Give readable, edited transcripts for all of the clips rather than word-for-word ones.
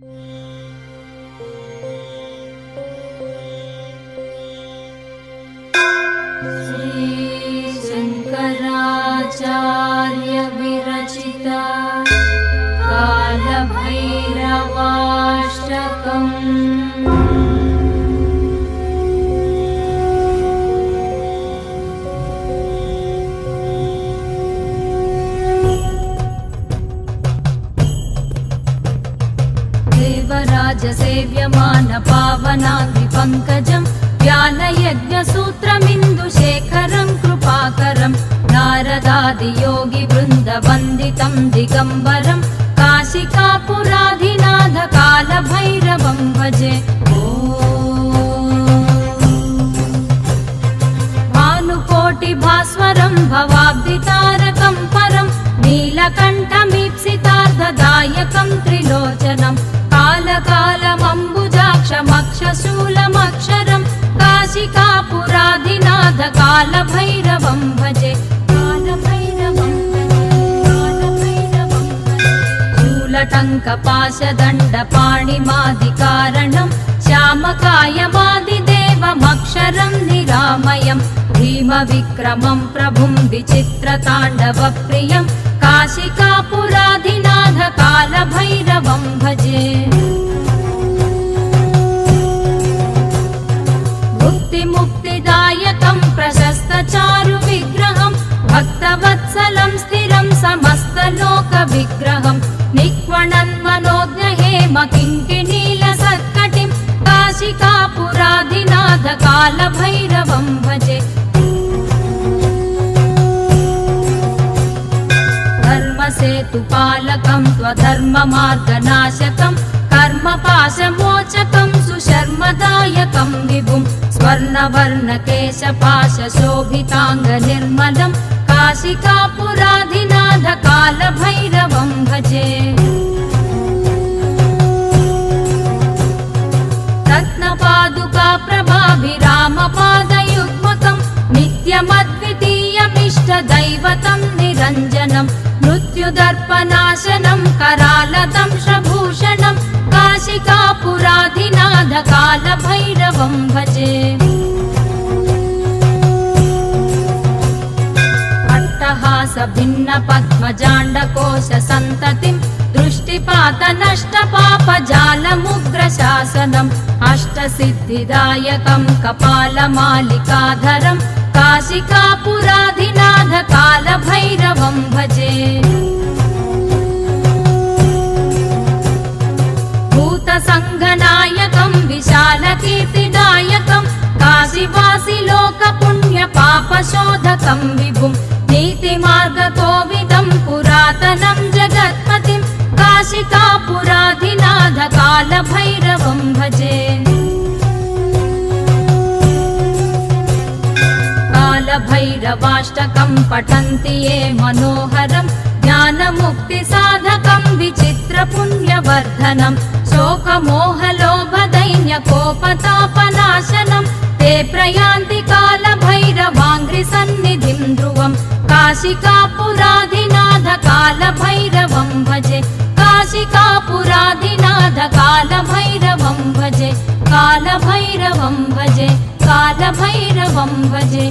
श्रीशङ्कराचार्य विरचिता कालभैरवाष्टकम्। देवराजसेव्यमान पावनाद्रिपङ्कजं ज्ञानयज्ञसूत्रमिन्दुशेखरं कृपाकरं नारदादियोगिवृन्दवन्दितं दिगम्बरं काशिकापुराधिनाथ कालभैरवं भजे। भानुकोटिभास्वरं भवाब्धितारकं परं नीलकण्ठमीप्सितार्थदायकं त्रिलोचनं कालकालमम्बुजाक्षमक्षशूलमक्षरं काशिकापुराधिनाथ कालभैरवं भजे। शूलटङ्कपाशदण्डपाणिमादिकारणं श्यामकायमादिदेवमक्षरं निरामयं भीमविक्रमं प्रभुं विचित्रताण्डवप्रियं काशिकापुराधिनाथ कालभैरवं भजे। मुक्तिदायकं प्रशस्तचारुविग्रहं भक्तवत्सलं स्थिरं समस्तलोकविग्रहं निक्वणन्मनोज्ञहेमकिङ्किणीलसत्कटिं काशिकापुराधिनाथ कालभैरवं भजे। धर्मसेतुपालकं त्वधर्ममार्गनाशकं कर्मपाशमोचकं सुशर्मदायकं विभुं स्वर्णवर्णकेशपाशशोभिताङ्गनिर्मलं काशिकापुराधिनाथ कालभैरवं भजे। रत्नपादुकाप्रभाभिरामपादयुग्मकं नित्यमद्वितीयमिष्टदैवतं निरञ्जनं मृत्युदर्पनाशनं करालदंशभूषणं काशिकापुराधिनाथ कालभैरवं भजे। अट्टहासभिन्नपद्मजाण्डकोशसन्ततिं दृष्टिपातनष्टपापजालमुग्रशासनम् अष्टसिद्धिदायकं कपालमालिकाधरं काशिकापुराधिनाथ कालभैरवं भजे। भूतसङ्घनायकं विशालकीर्तिदायकं काशीवासिलोकपुण्यपापशोधकं विभुं नीतिमार्गकोविदं पुरातनं जगत्पतिं काशिकापुराधिनाथ कालभैरवं भजे। कालभैरवाष्टकं पठन्ति ये मनोहरं ज्ञानमुक्तिसाधकं विचित्रपुण्यवर्धनं शोकमोहलोभदैन्यकोपतापनाशनं ते प्रयान्ति कालभैरवाङ्घ्रिसन्निधिं ध्रुवं काशिकापुराधिनाथ कालभैरवं भजे। काशिकापुराधिनाथ कालभैरवं भजे। कालभैरवं भजे। कालभैरवं भजे।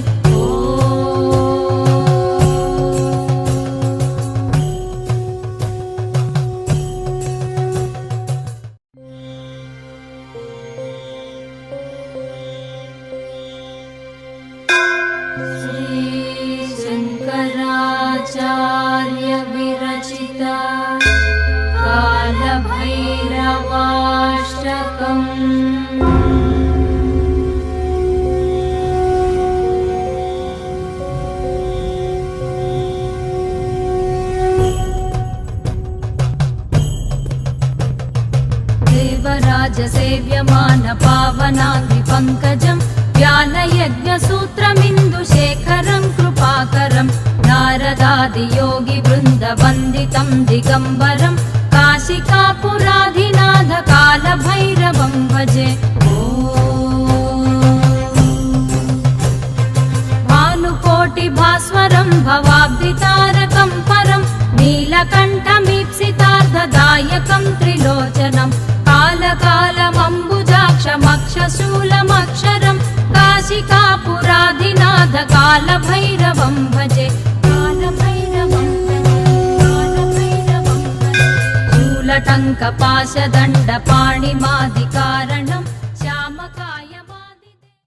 श्रीशङ्कराचार्य विरचिता कालभैरवाष्टकम्। देवराजसेव्यमान पावनाद्रिपङ्कजं ज्ञानयज्ञसूत्रमिन्दुशेखरं कृपाकरं नारदादियोगिवृन्दवन्दितं दिगम्बरं काशिकापुराधिनाथ कालभैरवं भजे। भानुकोटिभास्वरं भवाब्धितारकं परं नीलकण्ठमीप्सितार्थदायकं त्रिलोचनं शूलमक्षरं काशिकापुराधिनाथ कालभैरवं भजे कालभैरवं भजे कालभैरवं भजे शूलटङ्कपाशदण्डपाणिमादिकारणम्